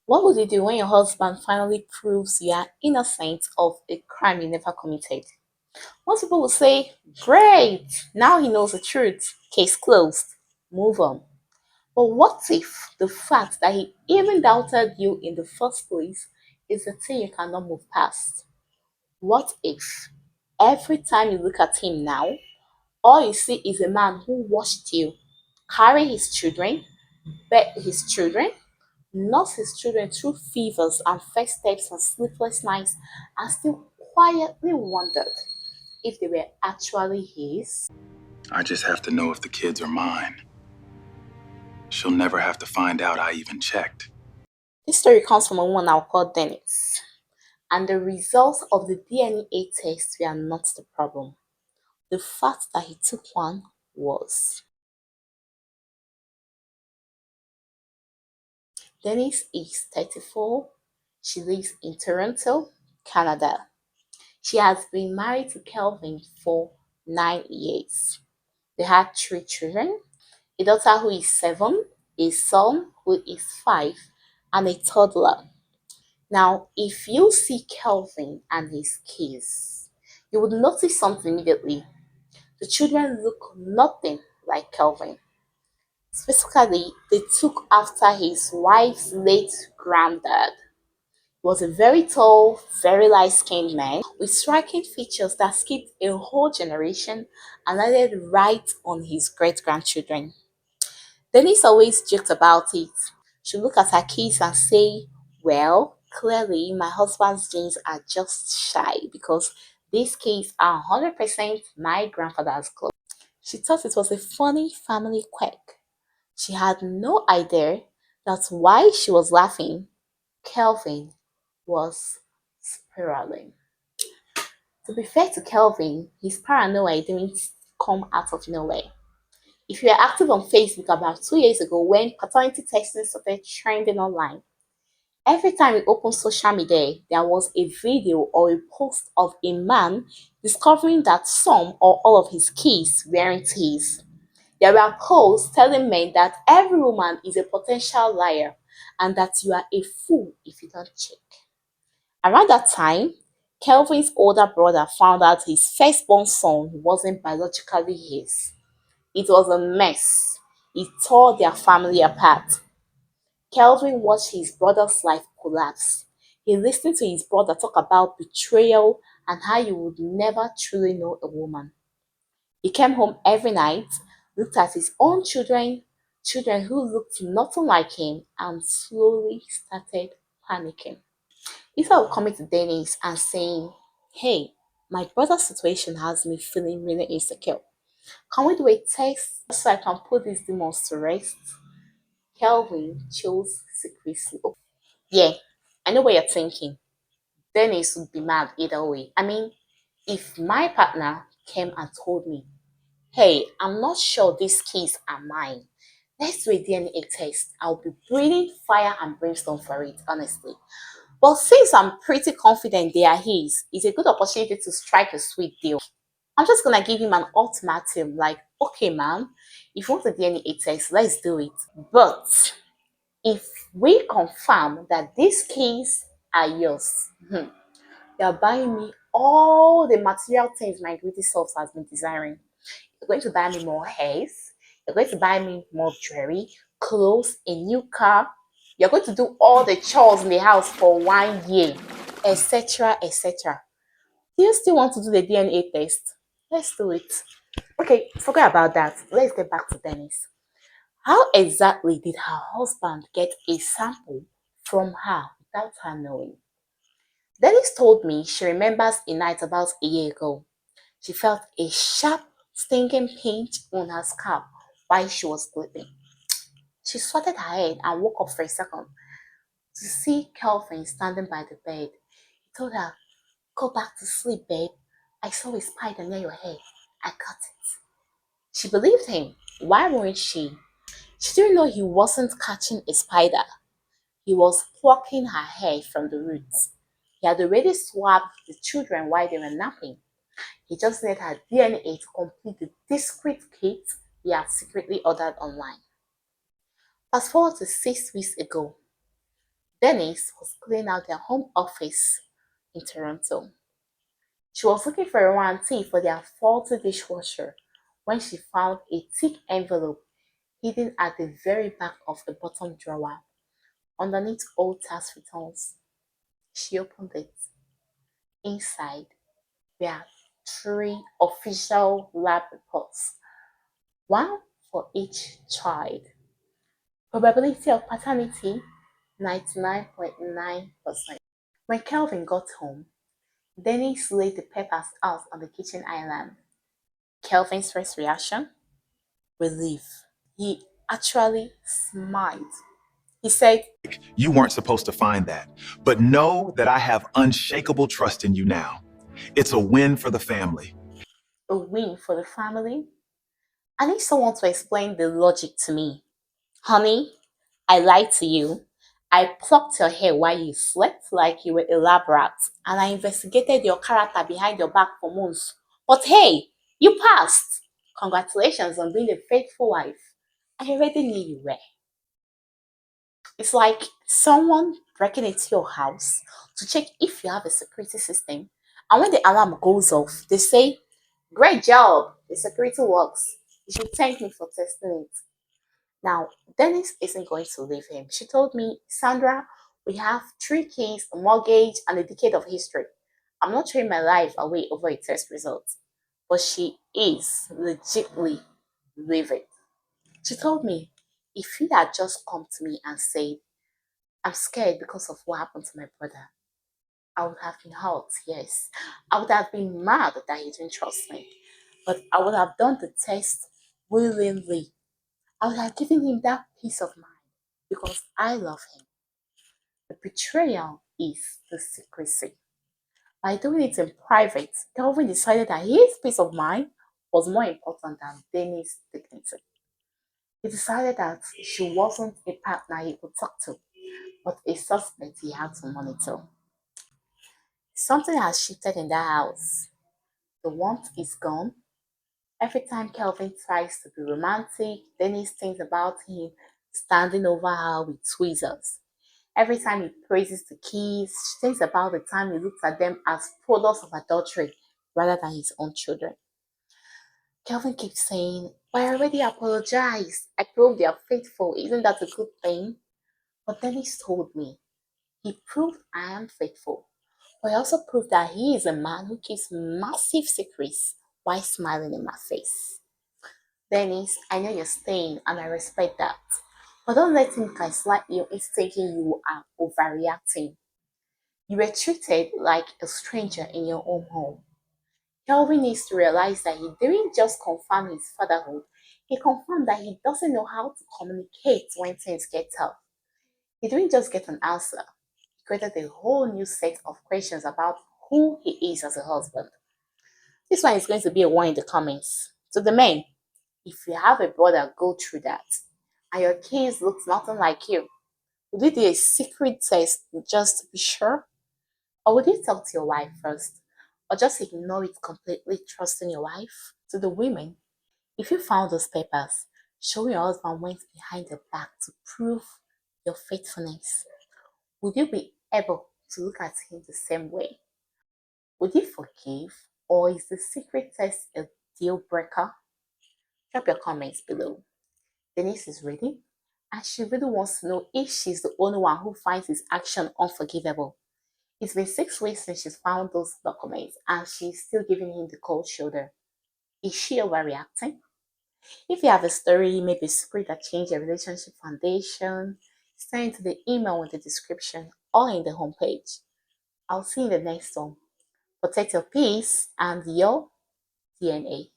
What would you do when your husband finally proves you are innocent of a crime you never committed? Most people will say, great, now he knows the truth. Case closed. Move on. But what if the fact that he even doubted you in the first place is the thing you cannot move past? What if every time you look at him now, all you see is a man who watched you carry his children, bet his children, nurse his children through fevers and first steps and sleepless nights, and still quietly wondered if they were actually his? I just have to know if the kids are mine. She'll never have to find out I even checked. This story comes from a woman I'll call Dennis. And the results of the DNA test were not the problem. The fact that he took one was. Denise is 34. She lives in Toronto, Canada. She has been married to Kelvin for 9 years. They had three children, a daughter who is 7, a son who is 5, and a toddler. Now, if you see Kelvin and his kids, you would notice something immediately. The children look nothing like Kelvin. Specifically, they took after his wife's late granddad. He was a very tall, very light skinned man with striking features that skipped a whole generation and landed right on his great grandchildren. Denise always joked about it. She'd look at her kids and say, well, clearly my husband's genes are just shy because these kids are 100% my grandfather's clone. She thought it was a funny family quirk. She had no idea that while she was laughing, Kelvin was spiraling. To be fair to Kelvin, his paranoia didn't come out of nowhere. If you were active on Facebook about 2 years ago when paternity testing started trending online, every time you opened social media, there was a video or a post of a man discovering that some or all of his kids weren't his. There were polls telling men that every woman is a potential liar and that you are a fool if you don't check. Around that time, Kelvin's older brother found out his firstborn son wasn't biologically his. It was a mess. It tore their family apart. Kelvin watched his brother's life collapse. He listened to his brother talk about betrayal and how you would never truly know a woman. He came home every night, looked at his own children who looked nothing like him, and slowly started panicking. Instead of coming to Dennis and saying, hey, my brother's situation has me feeling really insecure. Can we do a test so I can put these demons to rest? Kelvin chose secrecy. Yeah, I know what you're thinking. Dennis would be mad either way. I mean, if my partner came and told me, hey, I'm not sure these keys are mine. Let's do a DNA test. I'll be breathing fire and brimstone for it, honestly. But since I'm pretty confident they are his, it's a good opportunity to strike a sweet deal. I'm just gonna give him an ultimatum like, okay, man, if you want a DNA test, let's do it. But if we confirm that these keys are yours, you're buying me all the material things my greedy self has been desiring. You're going to buy me more hairs. You're going to buy me more jewelry, clothes, a new car. You're going to do all the chores in the house for 1 year, etc., etc. Do you still want to do the DNA test? Let's do it. Okay, forget about that. Let's get back to Dennis. How exactly did her husband get a sample from her without her knowing? Dennis told me she remembers a night about a year ago. She felt a sharp, stinging pinch on her scalp while she was sleeping. She swatted her head and woke up for a second to see Kelvin standing by the bed. He told her, go back to sleep, babe. I saw a spider near your head. I got it. She believed him. Why wouldn't she? She didn't know he wasn't catching a spider. He was plucking her hair from the roots. He had already swabbed the children while they were napping. He just needed her DNA to complete the discreet kit he had secretly ordered online. Fast forward to 6 weeks ago. Denise was cleaning out their home office in Toronto. She was looking for a warranty for their faulty dishwasher when she found a thick envelope hidden at the very back of the bottom drawer underneath old tax returns. She opened it. Inside were three official lab reports, one for each child. Probability of paternity 99.9%. When Kelvin got home, Dennis laid the papers out on the kitchen island. Kelvin's first reaction? Relief. He actually smiled. He said, You weren't supposed to find that. But know that I have unshakable trust in you now. It's a win for the family. a win for the family? I need someone to explain the logic to me. Honey, I lied to you. I plucked your hair while you slept like you were elaborate, and I investigated your character behind your back for months. But hey, you passed! Congratulations on being a faithful wife. I already knew you were. It's like someone breaking into your house to check if you have a security system, and when the alarm goes off, they say, "Great job, the security works. You should thank me for testing it." Now, Dennis isn't going to leave him. She told me, "Sandra, we have three kids, a mortgage, and a decade of history. I'm not throwing my life away over a test result." But she is legitimately livid. She told me, "If he had just come to me and said, 'I'm scared because of what happened to my brother,' I would have been hurt, yes. I would have been mad that he didn't trust me. But I would have done the test willingly. I would have given him that peace of mind because I love him." The betrayal is the secrecy. By doing it in private, Kelvin decided that his peace of mind was more important than Danny's dignity. He decided that she wasn't a partner he could talk to, but a suspect he had to monitor. Something has shifted in that house. The warmth is gone. Every time Kelvin tries to be romantic, Dennis thinks about him standing over her with tweezers. Every time he praises the kids, she thinks about the time he looks at them as products of adultery rather than his own children. Kelvin keeps saying, "But I already apologized. I proved they are faithful. Isn't that a good thing?" But Dennis told me, "He proved I am faithful. But he also proved that he is a man who keeps massive secrets while smiling in my face." Dennis, I know you're staying and I respect that. But don't let him gaslight you into thinking you are overreacting. You were treated like a stranger in your own home. Kelvin needs to realize that he didn't just confirm his fatherhood, he confirmed that he doesn't know how to communicate when things get tough. He didn't just get an answer, he created a whole new set of questions about who he is as a husband. This one is going to be a one in the comments. To the men, if you have a brother go through that and your kids looks nothing like you, would you do a secret test just to be sure? Or would you talk to your wife first? Or just ignore it completely, trusting your wife? To the women, if you found those papers, show your husband went behind your back to prove your faithfulness. Would you be able to look at him the same way? Would you forgive? Or is the secret test a deal breaker? Drop your comments below. Denise is ready, and she really wants to know if she's the only one who finds his action unforgivable. It's been 6 weeks since she's found those documents, and she's still giving him the cold shoulder. Is she overreacting? If you have a story, maybe a secret that changed your relationship foundation, send it to the email in the description or in the homepage. I'll see you in the next one. Protect your peace and your DNA.